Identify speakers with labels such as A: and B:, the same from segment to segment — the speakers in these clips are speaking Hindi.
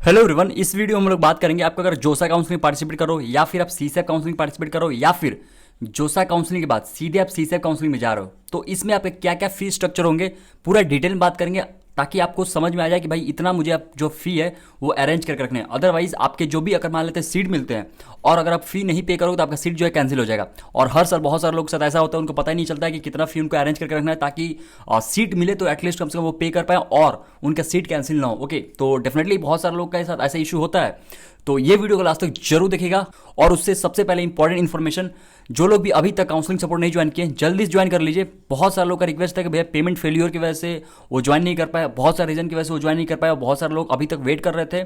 A: हेलो एवरीवन, इस वीडियो में हम लोग बात करेंगे आपको अगर जोसा काउंसलिंग पार्टिसिपेट करो या फिर आप सीसैप काउंसलिंग पार्टिसिपेट करो या फिर जोसा काउंसलिंग के बाद सीधे आप सीसैप काउंसलिंग में जा रहे हो तो इसमें आपके क्या क्या फी स्ट्रक्चर होंगे पूरा डिटेल में बात करेंगे ताकि आपको समझ में आ जाए कि भाई इतना मुझे आप जो फी है वो अरेंज करके रखने हैं। अदरवाइज आपके जो भी अगर मान लेते हैं सीट मिलते हैं और अगर आप फी नहीं पे करोगे तो आपका सीट जो है कैंसिल हो जाएगा। और हर साल बहुत सारे लोग के साथ ऐसा होता है उनको पता ही नहीं चलता है कि कितना फी उनको अरेंज करके रखना है ताकि सीट मिले तो एटलीस्ट कम से कम वो पे कर पाए और उनका सीट कैंसिल ना हो। ओके, तो डेफिनेटली बहुत सारे लोग के साथ ऐसा इशू होता है, तो ये वीडियो को लास्ट तक जरूर देखेगा। और उससे सबसे पहले इंपॉर्टेंट इन्फॉर्मेशन, जो लोग भी अभी तक काउंसलिंग सपोर्ट नहीं ज्वाइन किए जल्दी से ज्वाइन कर लीजिए। बहुत सारे लोग का रिक्वेस्ट है कि भैया पेमेंट फेलियर की वजह से वो ज्वाइन नहीं कर पाया, बहुत सारे रीजन की वजह से वो ज्वाइन नहीं कर पाया, बहुत सारे लोग अभी तक वेट कर रहे थे।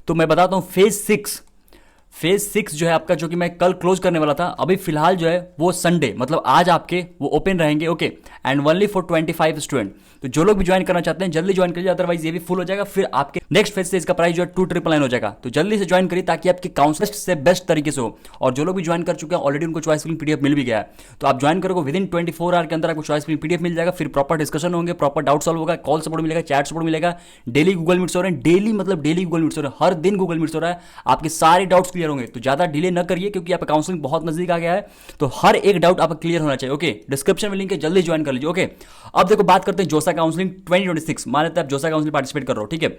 A: तो मैं बताता हूँ फेज 6 जो है आपका, जो कि मैं कल क्लोज करने वाला था, अभी फिलहाल जो है वो संडे मतलब आज आपके वो ओपन रहेंगे। Okay, and only for 25 student. तो जो लोग भी ज्वाइन करना चाहते हैं जल्दी ज्वाइन करिए, अदरवाइज ये भी फुल हो जाएगा। फिर आपके नेक्स्ट फेज से इसका प्राइस जो है 2,999 हो जाएगा। तो जल्दी से ज्वाइन करिए ताकि आपकी काउंसलिंग से बेस्ट तरीके से हो। और जो लोग भी ज्वाइन कर चुके हैं ऑलरेडी उनको चॉइस फिलिंग पीडीएफ मिल भी गया है, तो आप ज्वाइन करोगे विदिन 24 आवर के अंदर आपको चॉइस फिलिंग पीडीएफ मिल जाएगा। फिर प्रॉपर डिस्कशन होंगे, प्रॉपर डाउट सॉल्व होगा, कॉल सपोर्ट मिलेगा, चैट सपोर्ट मिलेगा, डेली गूगल मीट्स हो रहे हैं, डेली मतलब डेली गूगल मीट्स हो रहे हैं, हर दिन गूगल मीट्स हो रहा है, आपके सारे डाउट्स क्लियर होंगे। तो ज्यादा डिले न करिए क्योंकि आपका काउंसलिंग बहुत नजदीक आ गया है, तो हर एक डाउट आपका क्लियर होना चाहिए। ओके, डिस्क्रिप्शन में लिंक है, जल्दी ज्वाइन कर लीजिए। ओके, अब देखो बात करते हैं जोसा काउंसलिंग 2026। मान लेते हैं आप जोसा काउंसलिंग पार्टिसिपेट कर रहे हो, ठीक है।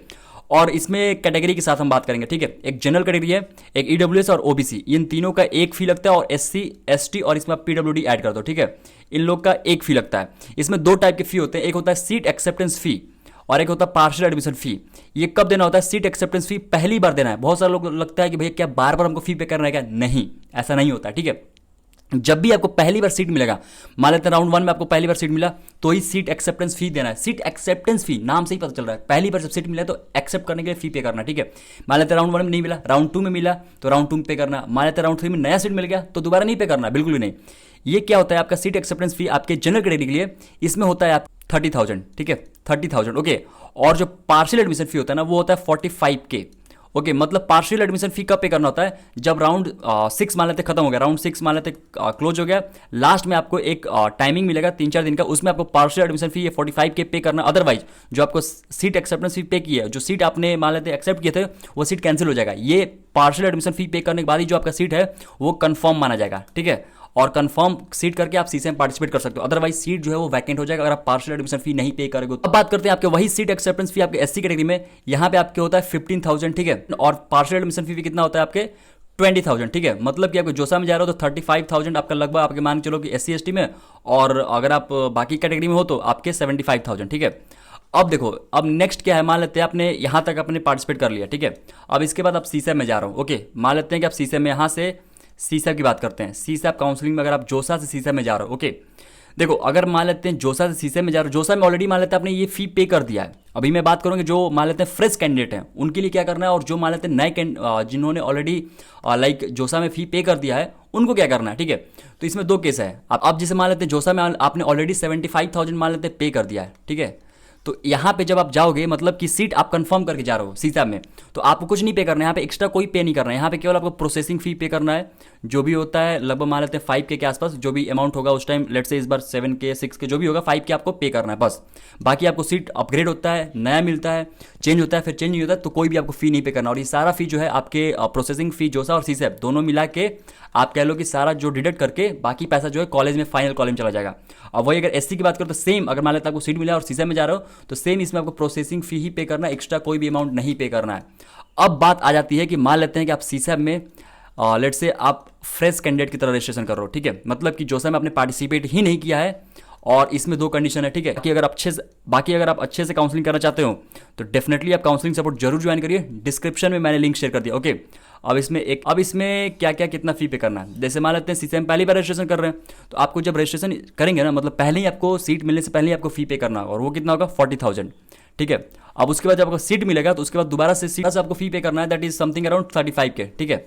A: और इसमें कैटेगरी के साथ हम बात करेंगे, ठीक है। एक जनरल कैटेगरी है, एक ईडब्ल्यूएस और ओबीसी, इन तीनों का एक फी लगता है, और एससी एसटी और इसमें आप पीडब्ल्यूडी ऐड कर दो, ठीक है। इन लोग का एक फी लगता है। इसमें दो टाइप के फी होते हैं, एक होता है सीट एक्सेप्टेंस फी और एक होता है पार्शियल एडमिशन फी। ये कब देना होता है? सीट एक्सेप्टेंस फी पहली बार देना है। बहुत सारे लोग लगता है कि भैया क्या बार बार हमको फी पे करना है क्या? नहीं, ऐसा नहीं होता, ठीक है। जब भी आपको पहली बार सीट मिलेगा, मान लेते हैं राउंड 1 में आपको पहली बार सीट मिला, तो ही सीट एक्सेप्टेंस फी देना है। सीट एक्सेप्टेंस फी नाम से ही पता चल रहा है, पहली बार जब सीट मिला तो एक्सेप्ट करने के लिए फी पे करना, ठीक है। मान लेते हैं राउंड 1 में नहीं मिला, राउंड 2 में मिला तो राउंड 2 में पे करना। मान लेते हैं राउंड 3 में नया सीट मिल गया तो दोबारा नहीं पे करना, बिल्कुल भी नहीं। ये क्या होता है आपका सीट एक्सेप्टेंस फी आपके जनरल कैटेगरी के लिए, इसमें होता है आप 30,000, ठीक है, 30,000। ओके, और जो पार्शियल एडमिशन फी होता है ना वो होता है 45K। ओके, मतलब पार्शियल एडमिशन फी कब पे करना होता है? जब राउंड 6 मान लेते खत्म हो गया, राउंड 6 मान लेते क्लोज हो गया, लास्ट में आपको एक टाइमिंग मिलेगा 3-4 दिन का, उसमें आपको पार्शियल एडमिशन फी ये 45K पे करना। अदरवाइज जो आपको सीट एक्सेप्टेंस फी पे की है, जो सीट आपने मान लेते एक्सेप्ट किए थे वो सीट कैंसिल हो जाएगा। ये पार्शियल एडमिशन फी पे करने के बाद ही जो आपका सीट है वो कंफर्म माना जाएगा, ठीक है। और कंफर्म सीट करके आप सीसी में पार्टिसिपेट कर सकते हो, अदरवाइज सीट जो है वो वैकेंट हो जाएगा अगर आप पार्शियल एडमिशन फी नहीं पे करोगे। अब बात करते हैं आपके वही सीट एक्सेप्टेंस फी आपके एससी कैटेगरी में, यहाँ पे आपके होता है 15,000, ठीक है। और पार्शियल एडमिशन फी भी कितना होता है आपके 20,000, ठीक है। मतलब कि आपको जोसा में जा रहे हो तो 35,000 आपका लगभग आपके मान के चलो कि एससी एसटी में, और अगर आप बाकी कैटेगरी में हो तो आपके 75,000, ठीक है। अब देखो, अब नेक्स्ट क्या है, मान लेते हैं आपने यहाँ तक आपने पार्टिसिपेट कर लिया, ठीक है। अब इसके बाद आप सीसैप में जा रहे हो। ओके, मान लेते हैं कि आप सीसैप में यहाँ से सीसैप की बात करते हैं। सीसैप काउंसलिंग में अगर आप जोसा से सीसैप में जा रहे हो, ओके, देखो अगर मान लेते हैं जोसा से सीसैप में जा रहे हो, जोसा में ऑलरेडी मान लेते हैं आपने ये फी पे कर दिया है। अभी मैं बात करूंगी जो मान लेते हैं फ्रेश कैंडिडेट हैं उनके लिए क्या करना है, और जो मान लेते हैं नए जिन्होंने ऑलरेडी लाइक जोसा में फी पे कर दिया है उनको क्या करना है, ठीक है। तो इसमें दो केस है। आप जैसे मान लेते हैं जोसा में आपने ऑलरेडी 75,000 मान लेते हैं पे कर दिया है, ठीक है। तो यहाँ पे जब आप जाओगे मतलब कि सीट आप कंफर्म करके जा रहे हो सीसैप में, तो आपको कुछ नहीं पे करना है, यहाँ पे एक्स्ट्रा कोई पे नहीं करना है। यहाँ पे केवल आपको प्रोसेसिंग फी पे करना है, जो भी होता है लगभग मान लेते हैं 5K के आसपास, जो भी अमाउंट होगा उस टाइम, लेट से इस बार 7K 6K जो भी होगा 5K आपको पे करना है बस। बाकी आपको सीट अपग्रेड होता है, नया मिलता है, चेंज होता है, फिर चेंज नहीं होता है, तो कोई भी आपको फी नहीं पे करना। और ये सारा फी जो है आपके प्रोसेसिंग फी जोसा और सीसैप दोनों मिला के आप कह लो कि सारा जो डिडक्ट करके बाकी पैसा जो है कॉलेज में फाइनल कॉलेज में चला जाएगा। अब वही अगर एससी की बात करो तो सेम, अगर मान लेते आपको सीट मिला और सीसैप में जा रहे हो तो सेम इसमें आपको प्रोसेसिंग फी ही पे करना है, एक्स्ट्रा कोई भी अमाउंट नहीं पे करना है। अब बात आ जाती है कि मान लेते हैं कि आप सीसैप में लेट से आप फ्रेश कैंडिडेट की तरह रजिस्ट्रेशन कर रहे हो, ठीक है। मतलब कि जोसा में आपने पार्टिसिपेट ही नहीं किया है, और इसमें दो कंडीशन है, ठीक है। बाकी अगर आप अच्छे से काउंसलिंग करना चाहते हो तो डेफिनेटली आप काउंसलिंग सपोर्ट जरूर ज्वाइन करिए। डिस्क्रिप्शन में मैंने लिंक शेयर कर दिया, ओके। अब इसमें क्या क्या कितना फी पे करना है, जैसे मान लेते हैं सीसी में पहली बार रजिस्ट्रेशन कर रहे हैं तो आपको जब रजिस्ट्रेशन करेंगे ना, मतलब पहले ही आपको सीट मिलने से पहले ही आपको फी पे करना होगा, और वो कितना होगा 40,000, ठीक है। अब उसके बाद जब आपको सीट मिलेगा तो उसके बाद दोबारा से सीट से आपको फी पे करना है, that is something around 35K, ठीक है।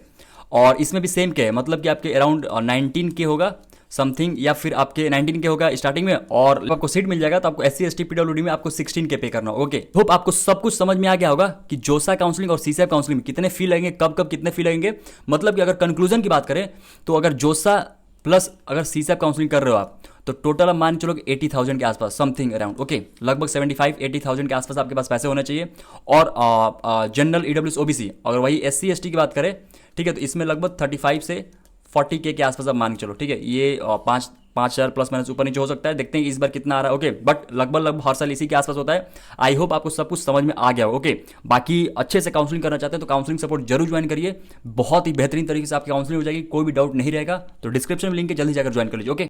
A: और इसमें भी सेम के है, मतलब कि आपके अराउंड 19K होगा समथिंग, या फिर आपके 19K होगा स्टार्टिंग में, और जब आपको सीट मिल जाएगा तो आपको एससी एसटी पीडब्ल्यूडी में आपको 16K पे करना होगा। ओके, होप आपको सब कुछ समझ में आ गया होगा कि जोसा काउंसलिंग और सीसैप काउंसलिंग में कितने फी लगेंगे, कब कब कितने फी लगेंगे। मतलब कि अगर कंक्लूजन की बात करें तो अगर जोसा प्लस अगर सीसैप काउंसलिंग कर रहे हो आप तो टोटल आप मान के चलो 80,000 के आसपास समथिंग अराउंड, ओके, लगभग 75-80,000 के आसपास आपके पास पैसे होने चाहिए। और जनरल ईडब्ल्यूएस ओबीसी अगर वही SC ST की बात करें, ठीक है, तो इसमें लगभग 35 से 40K के आसपास आप मान के चलो, ठीक है, ये 5,000 प्लस माइनस ऊपर नीचे हो सकता है, देखते हैं इस बार कितना आ रहा है, ओके, बट लगभग हर साल इसी के आसपास होता है। आई होप आपको सब कुछ समझ में आ गया हो, ओके। बाकी अच्छे से काउंसलिंग करना चाहते हैं तो काउंसलिंग सपोर्ट जरूर ज्वाइन करिए, बहुत ही बेहतरीन तरीके से आपकी काउंसलिंग हो जाएगी, कोई भी डाउट नहीं रहेगा। तो डिस्क्रिप्शन में लिंक है, जल्दी जाकर ज्वाइन कर लीजिए, ओके।